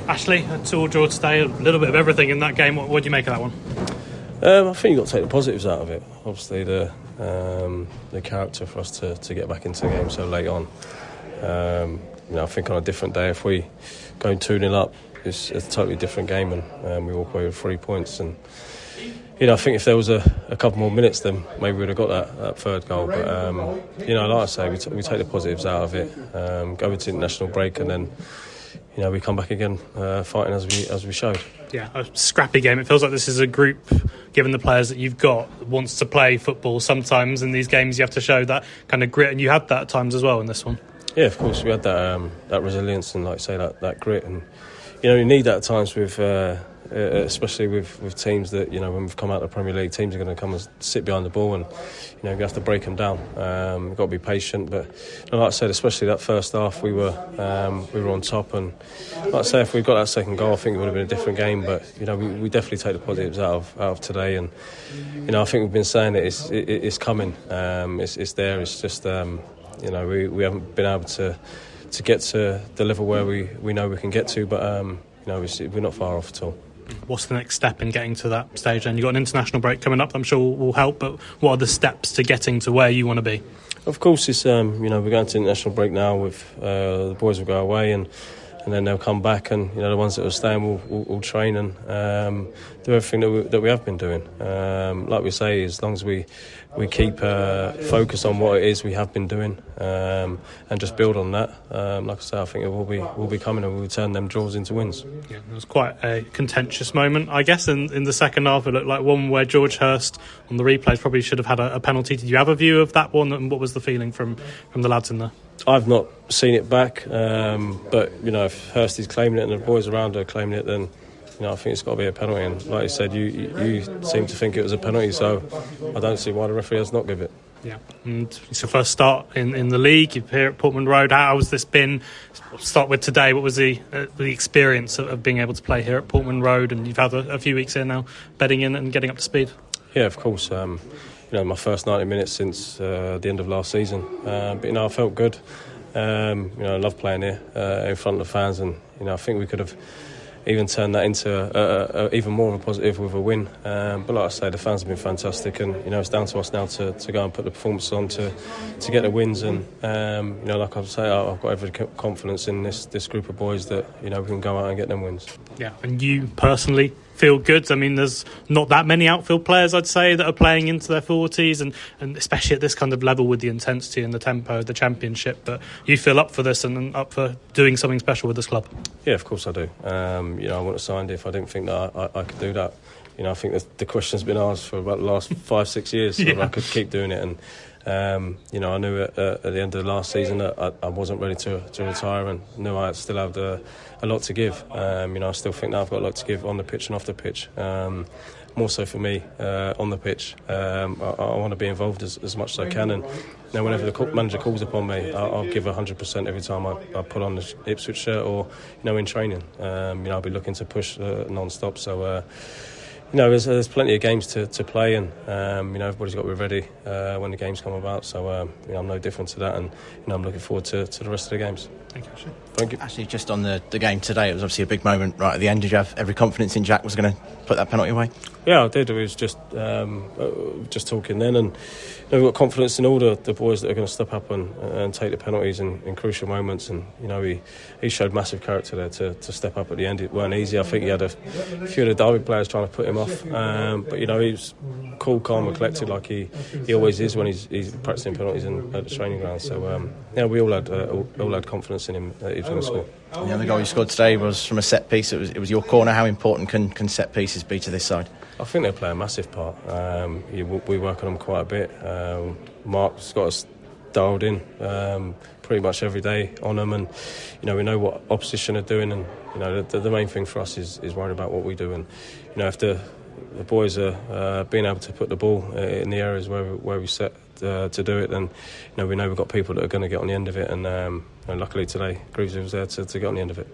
Ashley, a 2-2 draw today, a little bit of everything in that game. What do you make of that one? I think you've got to take the positives out of it. Obviously, the character for us to get back into the game so late on. I think on a different day, if we go 2-0 up, it's a totally different game, and we walk away with 3 points. And I think if there was a couple more minutes, then maybe we'd have got that third goal. But like I say, we take the positives out of it. Go into international break, and then we come back again fighting as we showed. Yeah, a scrappy game. It feels like this is a group, given the players that you've got, that wants to play football. Sometimes in these games you have to show that kind of grit, and you had that at times as well in this one. Yeah, of course, we had that resilience and, like I say, that grit, and you need that at times with. Especially with teams that when we've come out of the Premier League, teams are going to come and sit behind the ball, and we have to break them down. We've got to be patient, but like I said, especially that first half, we were on top, and like I say, if we got that second goal, I think it would have been a different game. But we definitely take the positives out of today, and I think we've been saying it's coming, it's there. It's just we haven't been able to get to the level where we know we can get to, but we're not far off at all. What's the next step in getting to that stage? Then you've got an international break coming up, I'm sure will help, but what are the steps to getting to where you want to be? Of course, it's we're going to international break now. With the boys will go away, and then they'll come back, and the ones that are staying will train and do everything that we have been doing. Like we say, as long as we keep focus on what it is we have been doing, and just build on that. Like I say, I think it will be coming, and we'll turn them draws into wins. Yeah, it was quite a contentious moment, I guess, in the second half. It looked like one where George Hurst on the replays probably should have had a penalty. Did you have a view of that one, and what was the feeling from the lads in there? I've not seen it back, but if Hurst is claiming it and the boys around are claiming it, then I think it's got to be a penalty. And like you said, you seem to think it was a penalty, so I don't see why the referee has not given it. Yeah, and it's your first start in the league. You're here at Portman Road. How has this been? We'll start with today. What was the experience of being able to play here at Portman Road? And you've had a few weeks here now, bedding in and getting up to speed. Yeah, of course. My first 90 minutes since the end of last season. But I felt good. I love playing here in front of the fans, and I think we could have even turned that into even more of a positive with a win. But like I say, the fans have been fantastic, and it's down to us now to go and put the performance on to get the wins. And like I say, I've got every confidence in this group of boys that we can go out and get them wins. Yeah, and you personally feel good? I mean, there's not that many outfield players, I'd say, that are playing into their 40s, and especially at this kind of level with the intensity and the tempo of the Championship. But you feel up for this and up for doing something special with this club? Yeah, of course I do. I wouldn't have signed if I didn't think that I could do that. I think the question's been asked for about the last 5-6 years, so I could keep doing it. And I knew at the end of the last season that I wasn't ready to retire, and knew I still had a lot to give. I still think that I've got a lot to give on the pitch and off the pitch. More so for me on the pitch. I want to be involved as much as I can, and whenever the manager calls upon me, I'll give 100% every time I put on the Ipswich shirt or in training. I'll be looking to push non-stop. So. There's plenty of games to play, and everybody's got to be ready when the games come about. So I'm no different to that, and I'm looking forward to the rest of the games. Thank you, Ashley. Thank you. Actually, just on the game today, it was obviously a big moment right at the end. Did you have every confidence in Jack was going to put that penalty away? Yeah, I did. It was just talking then, and we've got confidence in all the boys that are going to step up and take the penalties in crucial moments. And he showed massive character there to step up at the end. It weren't easy. I think he had a few of the Derby players trying to put him off, but he was cool, calm, and collected like he always is when he's practicing penalties at the training ground. So we all had confidence in him that he was going to score. And the other goal you scored today was from a set piece. It was your corner. How important can set pieces be to this side? I think they play a massive part. We work on them quite a bit. Mark's got us dialed in pretty much every day on them, and we know what opposition are doing, and the main thing for us is worrying about what we do. And if the boys are being able to put the ball in the areas where we set to do it, then we know we've got people that are going to get on the end of it, and luckily today Greaves was there to get on the end of it.